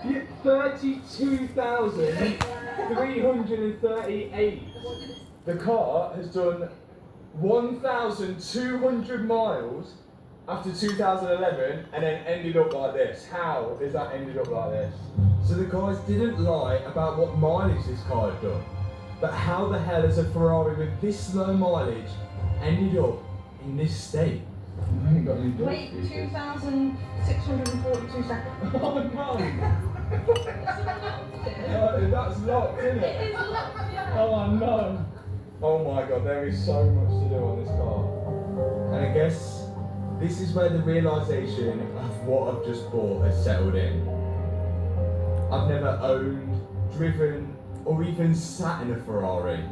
32,338. The car has done 1,200 miles after 2011 and then ended up like this. How is that ended up like this? So the guys didn't lie about what mileage this car had done, but how the hell has a Ferrari with this low mileage ended up in this state? Wait, 2,642 seconds. Oh no! That's locked, isn't it? It is locked, yeah. Oh no! Oh my god, there is so much to do on this car. And I guess this is where the realisation of what I've just bought has settled in. I've never owned, driven, or even sat in a Ferrari.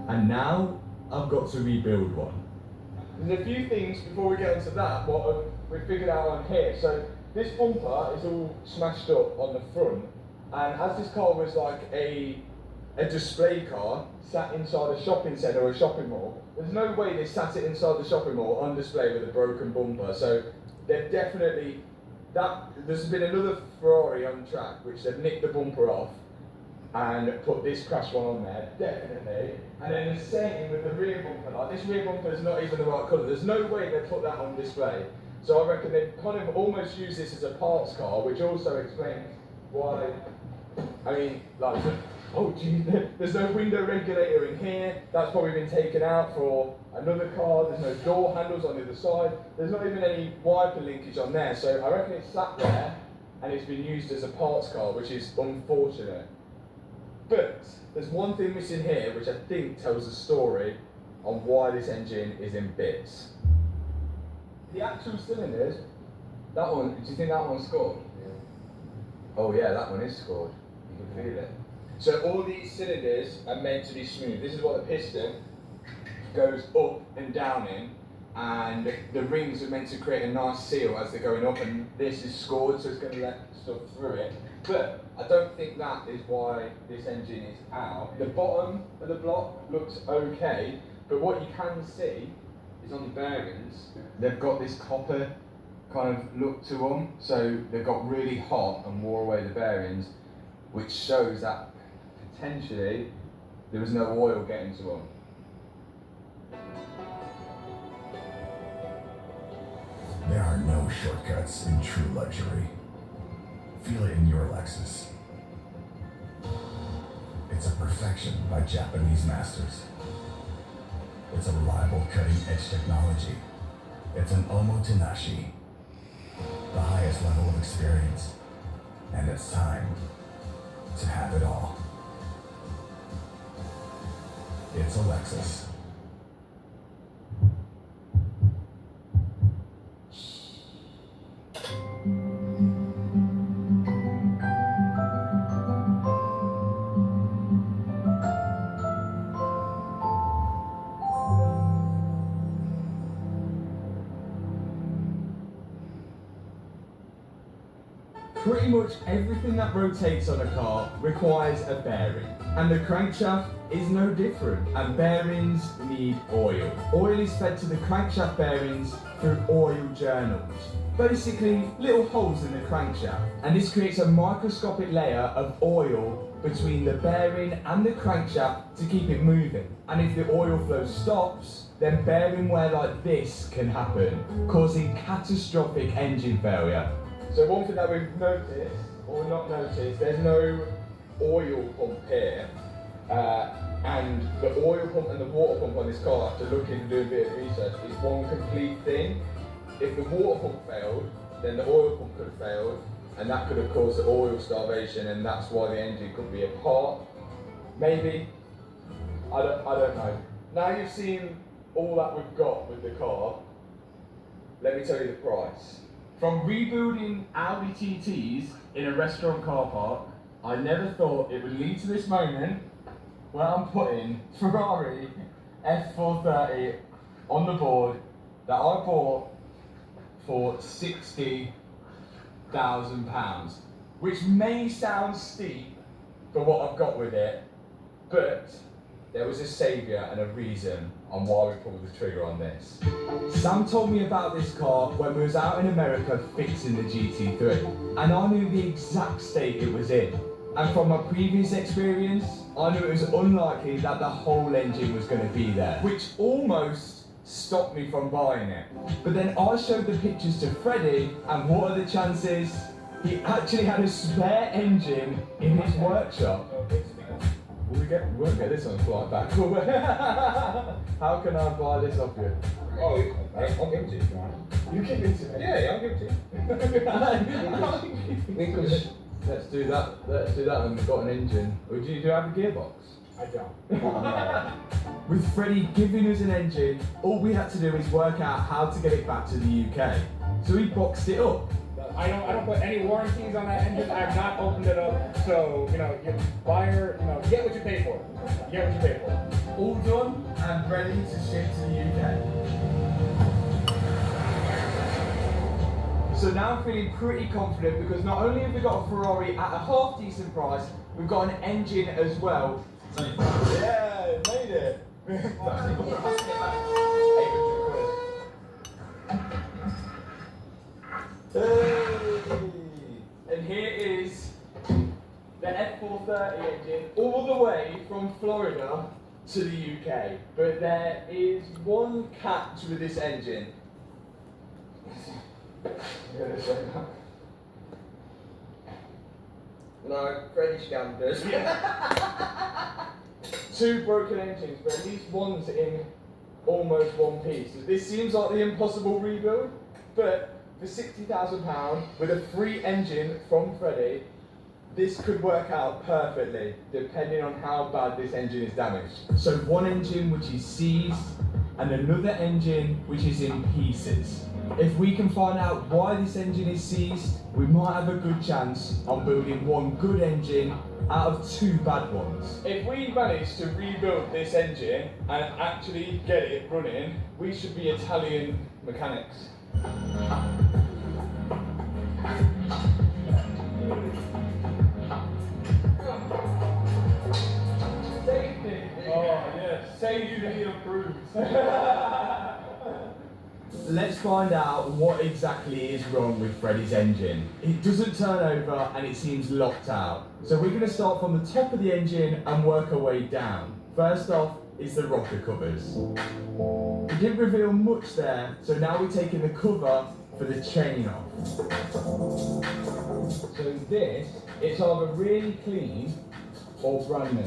And now I've got to rebuild one. There's a few things before we get into that, what we've figured out on here. So this bumper is all smashed up on the front, and as this car was like a display car sat inside a shopping centre or a shopping mall, there's no way they sat it inside the shopping mall on display with a broken bumper. So they've definitely, there's been another Ferrari on track which they've nicked the bumper off and put this crash one on there, definitely. And then the same with the rear bumper. Like, this rear bumper is not even the right colour. There's no way they put that on display. So I reckon they've kind of almost used this as a parts car, which also explains why, I mean, like, oh geez, there's no window regulator in here. That's probably been taken out for another car. There's no door handles on the other side. There's not even any wiper linkage on there. So I reckon it's sat there and it's been used as a parts car, which is unfortunate. But there's one thing missing here, which I think tells a story on why this engine is in bits. The actual cylinders, that one, do you think that one's scored? Yeah. Oh yeah, that one is scored. You can feel it. So all these cylinders are meant to be smooth. This is what the piston goes up and down in, and the rings are meant to create a nice seal as they're going up, and this is scored, so it's going to let stuff through it. But I don't think that is why this engine is out. The bottom of the block looks okay, but what you can see is on the bearings, they've got this copper kind of look to them, so they've got really hot and wore away the bearings, which shows that potentially there was no oil getting to them. There are no shortcuts in true luxury. Feel it in your Lexus. It's a perfection by Japanese masters. It's a reliable cutting-edge technology. It's an omotenashi, the highest level of experience. And it's time to have it all. It's a Lexus. Pretty much everything that rotates on a car requires a bearing, and the crankshaft is no different, and bearings need oil. Oil is fed to the crankshaft bearings through oil journals, basically little holes in the crankshaft, and this creates a microscopic layer of oil between the bearing and the crankshaft to keep it moving. And if the oil flow stops, then bearing wear like this can happen, causing catastrophic engine failure. So one thing that we've noticed, or not noticed, there's no oil pump here, and the oil pump and the water pump on this car, after looking and doing a bit of research, is one complete thing. If the water pump failed, then the oil pump could have failed, and that could have caused the oil starvation, and that's why the engine could be apart. Maybe, I don't know. Now you've seen all that we've got with the car, let me tell you the price. From rebuilding Audi TTs in a restaurant car park, I never thought it would lead to this moment where I'm putting Ferrari F430 on the board that I bought for £60,000, which may sound steep for what I've got with it, but there was a saviour and a reason on why we pulled the trigger on this. Sam told me about this car when we was out in America fixing the GT3, and I knew the exact state it was in. And from my previous experience, I knew it was unlikely that the whole engine was going to be there, which almost stopped me from buying it. But then I showed the pictures to Freddie, and what are the chances? He actually had a spare engine in his workshop. We won't get this on the flight back. How can I buy this off you? Oh, I'll give it to you if you want. You give it to me? Yeah, I'll give it to you. Because Let's do that. Let's do that. And we've got an engine. Would you have a gearbox? I don't. With Freddie giving us an engine, all we had to do is work out how to get it back to the UK. So he boxed it up. I don't put any warranties on that engine. I have not opened it up. So, your buyer, you get what you pay for. You get what you pay for. All done and ready to ship to the UK. So now I'm feeling pretty confident because not only have we got a Ferrari at a half decent price, we've got an engine as well. Yeah, made it. And here is the F430 engine all the way from Florida to the UK. But there is one catch with this engine. No, Freddie scammed us. Two broken engines, but at least one's in almost one piece. This seems like the impossible rebuild, but for £60,000 with a free engine from Freddie, this could work out perfectly, depending on how bad this engine is damaged. So one engine which is seized, and another engine which is in pieces. If we can find out why this engine is seized, we might have a good chance on building one good engine out of two bad ones. If we manage to rebuild this engine and actually get it running, we should be Italian mechanics. Oh yes, safety approved. Let's find out what exactly is wrong with Freddie's engine. It doesn't turn over and it seems locked out. So we're going to start from the top of the engine and work our way down. First off is the rocker covers. We didn't reveal much there, so now we're taking the cover for the chain off. So this, it's either really clean or brand new.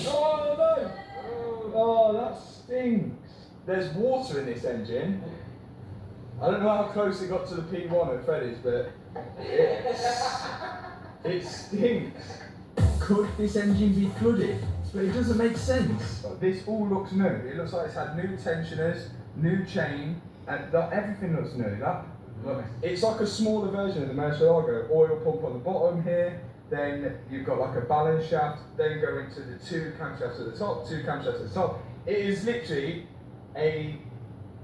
Oh no! Oh, that stinks. There's water in this engine. I don't know how close it got to the P1 at Freddie's, but it stinks. Could this engine be flooded? But it doesn't make sense. This all looks new. It looks like it's had new tensioners, new chain, and everything looks new. Look, it's like a smaller version of the Murcielago. Oil pump on the bottom here, then you've got like a balance shaft, then go into the two camshafts at the top, two camshafts at the top. It is literally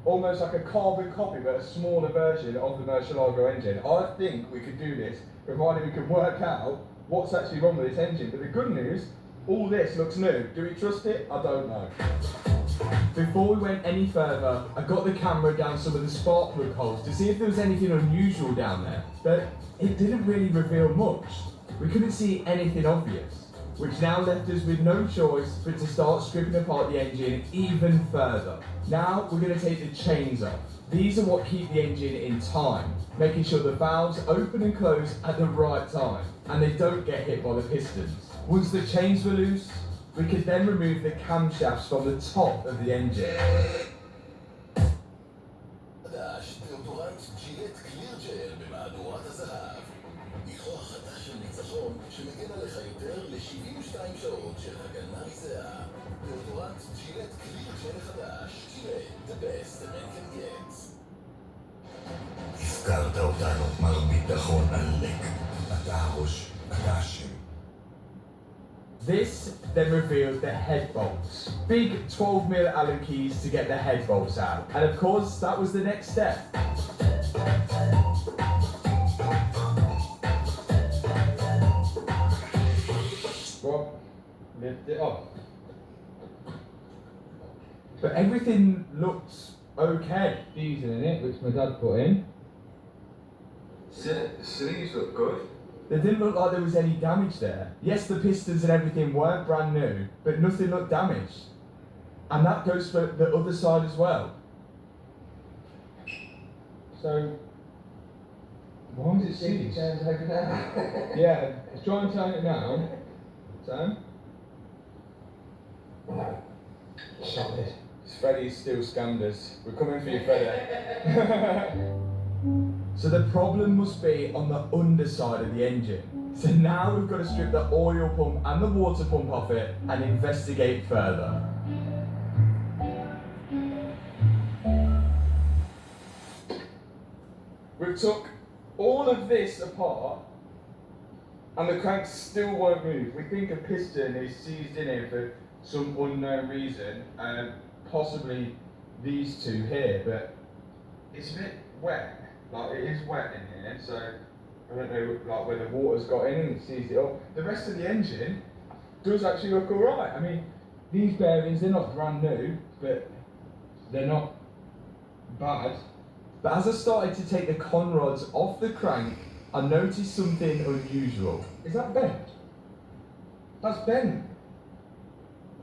almost like a carbon copy, but a smaller version of the Murcielago engine. I think we could do this, provided we could work out what's actually wrong with this engine. But the good news, all this looks new. Do we trust it? I don't know. Before we went any further, I got the camera down some of the spark plug holes to see if there was anything unusual down there, but it didn't really reveal much. We couldn't see anything obvious, which now left us with no choice but to start stripping apart the engine even further. Now we're going to take the chains off. These are what keep the engine in time, making sure the valves open and close at the right time, and they don't get hit by the pistons. Once the chains were loose, we could then remove the camshafts from the top of the engine. הפקרת אותנו, מר ביטחון עלק. אתה הראש, אתה אשם. This then revealed the head bolts. Big 12mm Allen keys to get the head bolts out. And of course, that was the next step. Rob, lift it up. But everything looks okay. Diesel in it, which my dad put in. Sleeves look good. There didn't look like there was any damage there. Yes, the pistons and everything weren't brand new, but nothing looked damaged. And that goes for the other side as well. So, why is it seized? Yeah, let's try and turn it now. Sam? Solid. Freddie's still scammed us. We're coming for you, Freddie. So the problem must be on the underside of the engine. So now we've got to strip the oil pump and the water pump off it and investigate further. We've took all of this apart and the crank still won't move. We think a piston is seized in here for some unknown reason, and possibly these two here, but it's a bit wet. Like, it is wet in here, so I don't know like where the water's got in and it seized it up. The rest of the engine does actually look alright. I mean, these bearings, they're not brand new, but they're not bad. But as I started to take the con rods off the crank, I noticed something unusual. Is that bent? That's bent.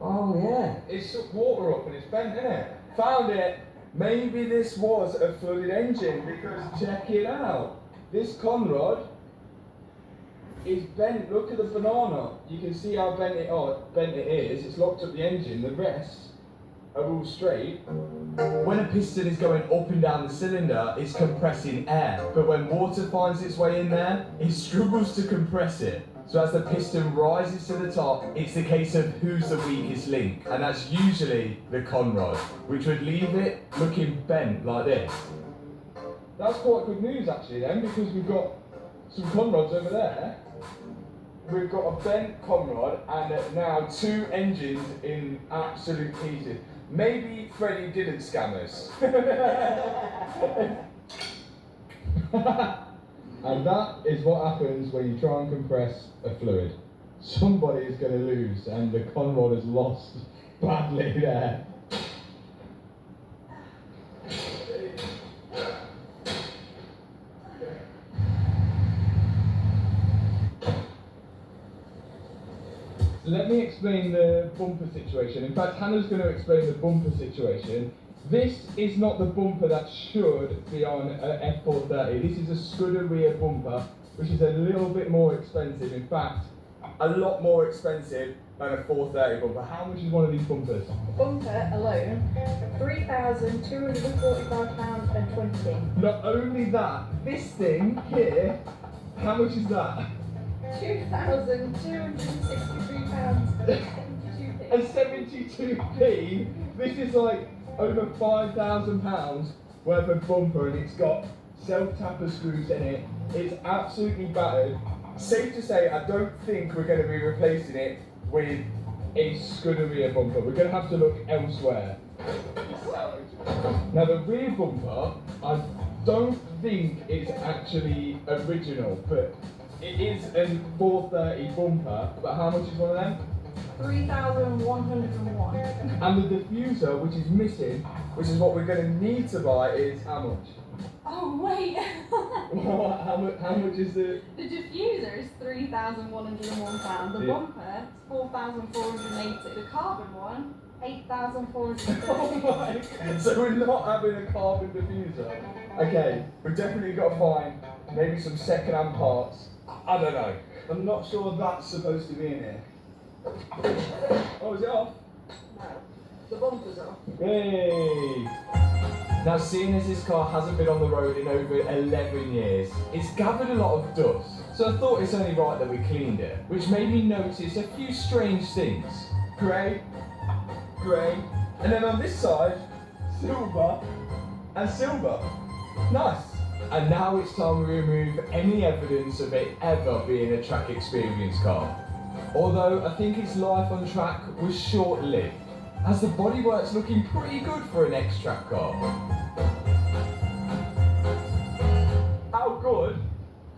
Oh yeah, it sucked water up and it's bent, isn't it? Found it. Maybe this was a flooded engine, because check it out. This con rod is bent. Look at the banana. You can see how bent it is. It's locked up the engine. The rest are all straight. When a piston is going up and down the cylinder, it's compressing air. But when water finds its way in there, it struggles to compress it. So as the piston rises to the top, it's a case of who's the weakest link. And that's usually the con rod, which would leave it looking bent like this. That's quite good news actually then, because we've got some con rods over there. We've got a bent con rod and now two engines in absolute pieces. Maybe Freddie didn't scam us. And that is what happens when you try and compress a fluid. Somebody is going to lose, and the con rod has lost badly there. Let me explain the bumper situation. In fact, Hannah's going to explain the bumper situation. This is not the bumper that should be on an F430. This is a scudder rear bumper, which is a little bit more expensive. In fact, a lot more expensive than a 430 bumper. How much is one of these bumpers? Bumper alone, £3,245.20. Not only that, this thing here, how much is that? £2,263.72. And 72p. This is like over £5,000 worth of bumper, and it's got self-tapper screws in it. It's absolutely battered. Safe to say, I don't think we're going to be replacing it with a scudder rear bumper. We're going to have to look elsewhere. Now the rear bumper, I don't think it's actually original, but it is a 430 bumper. But how much is one of them? 3,101. And the diffuser, which is missing, which is what we're going to need to buy, is how much? Oh wait. how much is the... The diffuser is £3,101. The bumper is £4,480. The carbon one, £8,430. Oh my God. So we're not having a carbon diffuser. Okay, we've definitely got to find maybe some second-hand parts. I don't know. I'm not sure that's supposed to be in here. Oh, is it off? No, the bumper's off. Hey! Now, seeing as this car hasn't been on the road in over 11 years, it's gathered a lot of dust. So I thought it's only right that we cleaned it, which made me notice a few strange things. Grey, grey, and then on this side, silver, and silver. Nice. And now it's time we remove any evidence of it ever being a track experience car. Although I think its life on track was short-lived, as the bodywork's looking pretty good for an X-Track car. How good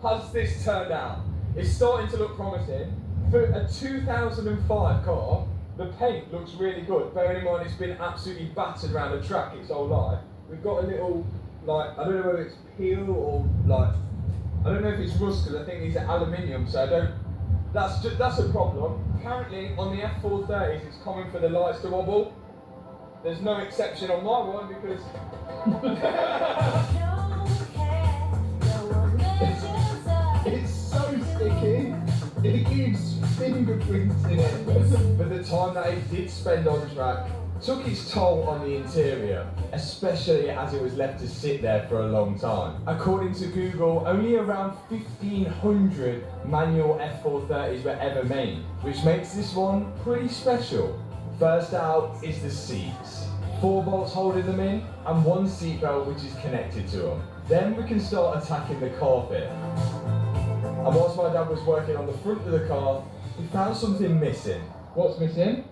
has this turned out? It's starting to look promising. For a 2005 car, The paint looks really good. Bearing in mind it's been absolutely battered around the track its whole life. We've got a little, like, I don't know whether it's peel or like, I don't know if it's rust because I think these are aluminium, so I don't. That's a problem. Apparently on the F430s it's common for the lights to wobble. There's no exception on my one because it's so sticky. It gives fingerprints in it. But the time that it did spend on track took its toll on the interior, especially as it was left to sit there for a long time. According to Google, only around 1,500 manual F430s were ever made, which makes this one pretty special. First out is the seats. 4 bolts holding them in, and 1 seat belt which is connected to them. Then we can start attacking the carpet. And whilst my dad was working on the front of the car, he found something missing. What's missing?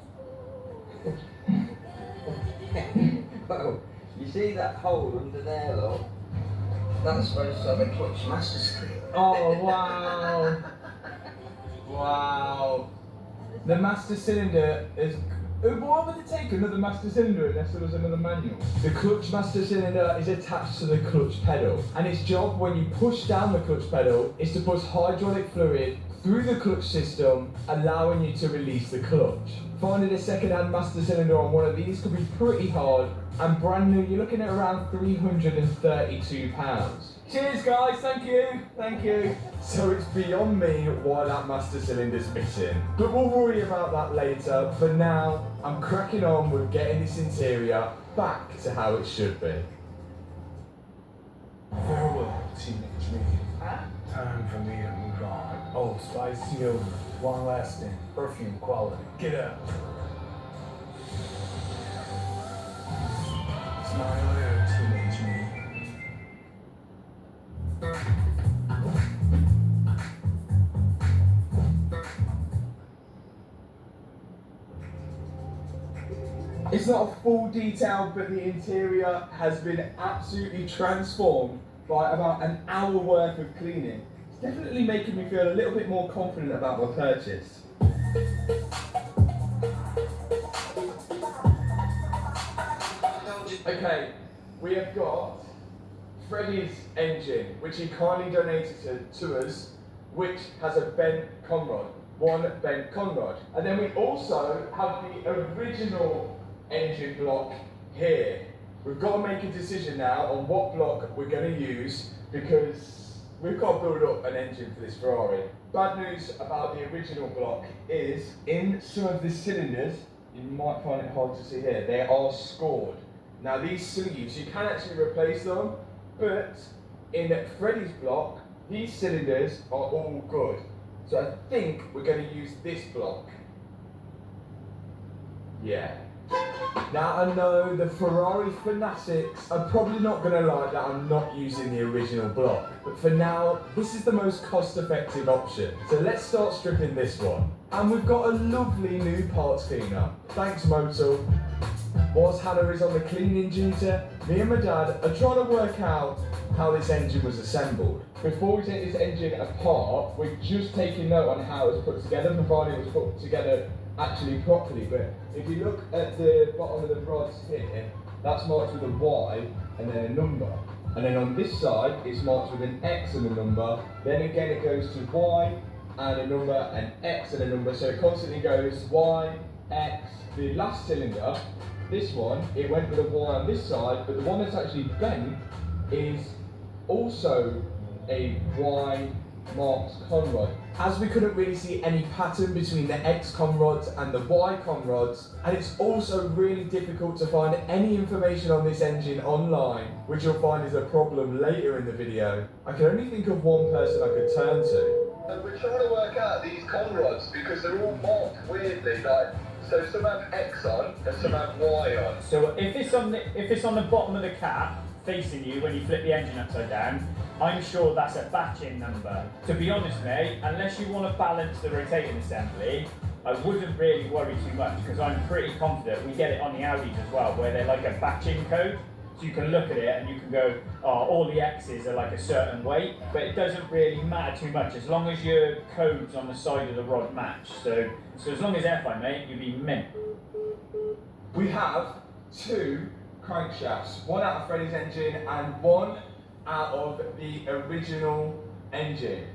Well, you see that hole under there, look? That's supposed to have a clutch master screen. Oh, wow. Wow. The master cylinder is... Why would they take another master cylinder unless there was another manual? The clutch master cylinder is attached to the clutch pedal, and its job when you push down the clutch pedal is to push hydraulic fluid through the clutch system, allowing you to release the clutch. Finding a second-hand master cylinder on one of these could be pretty hard, and brand new you're looking at around £332. Cheers guys, thank you. So it's beyond me why that master cylinder's missing, but we'll worry about that later. For now, I'm cracking on with getting this interior back to how it should be. Farewell, teenage me. Time for me to move on. Old Spice odor, long-lasting, perfume quality. Get out. Smile there, teenage me. It's not a full detail, but the interior has been absolutely transformed by about an hour worth of cleaning. It's definitely making me feel a little bit more confident about my purchase. Okay, we have got Freddie's engine, which he kindly donated to us, which has a bent conrod, 1 bent conrod. And then we also have the original engine block here. We've got to make a decision now on what block we're going to use because we've got to build up an engine for this Ferrari. Bad news about the original block is in some of the cylinders, you might find it hard to see here, they are scored. Now these sleeves, you can actually replace them, but in Freddie's block, these cylinders are all good. So I think we're going to use this block. Yeah. Now I know the Ferrari fanatics are probably not going to like that I'm not using the original block, but for now this is the most cost-effective option. So let's start stripping this one. And we've got a lovely new parts cleaner. Thanks Motul. Whilst Hannah is on the cleaning duty, me and my dad are trying to work out how this engine was assembled. Before we take this engine apart, we're just taking note on how it was put together, provided it was put together actually properly. But if you look at the bottom of the rods here, that's marked with a Y and then a number. And then on this side, it's marked with an X and a number. Then again, it goes to Y and a number, and X and a number. So it constantly goes Y, X. The last cylinder, this one, it went with a Y on this side, but the one that's actually bent is also a Y marked conrod. As we couldn't really see any pattern between the X conrods and the Y conrods, and it's also really difficult to find any information on this engine online, which you'll find is a problem later in the video, I can only think of one person I could turn to. And we're trying to work out these conrods because they're all marked weirdly, like, so some have X on and some have Y on. So if it's on the bottom of the cap facing you when you flip the engine upside down, I'm sure that's a batching number. To be honest, mate, unless you want to balance the rotating assembly, I wouldn't really worry too much because I'm pretty confident we get it on the Audis as well, where they're like a batching code. So you can look at it and you can go, oh, all the X's are like a certain weight, but it doesn't really matter too much as long as your codes on the side of the rod match. So as long as they're fine, mate, you'll be mint. We have 2 crankshafts, one out of Freddy's engine and one out of the original engine.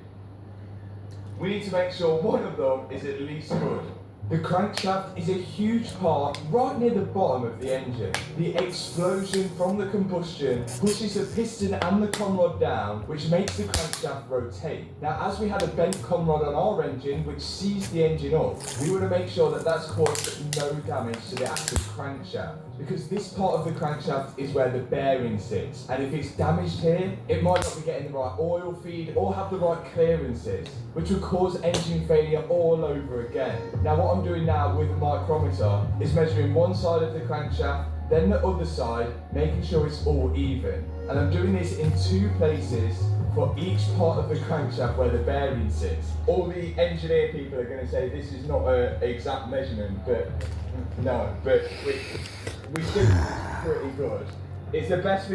We need to make sure one of them is at least good. The crankshaft is a huge part right near the bottom of the engine. The explosion from the combustion pushes the piston and the conrod down, which makes the crankshaft rotate. Now, as we had a bent conrod on our engine, which seized the engine up, we want to make sure that that's caused no damage to the actual crankshaft. Because this part of the crankshaft is where the bearing sits, and if it's damaged here, it might not be getting the right oil feed or have the right clearances, which will cause engine failure all over again. Now what I'm doing now with the micrometer is measuring one side of the crankshaft, then the other side, making sure it's all even. And I'm doing this in 2 places for each part of the crankshaft where the bearing sits. All the engineer people are going to say this is not an exact measurement, but no, but we think it's pretty good. It's the best we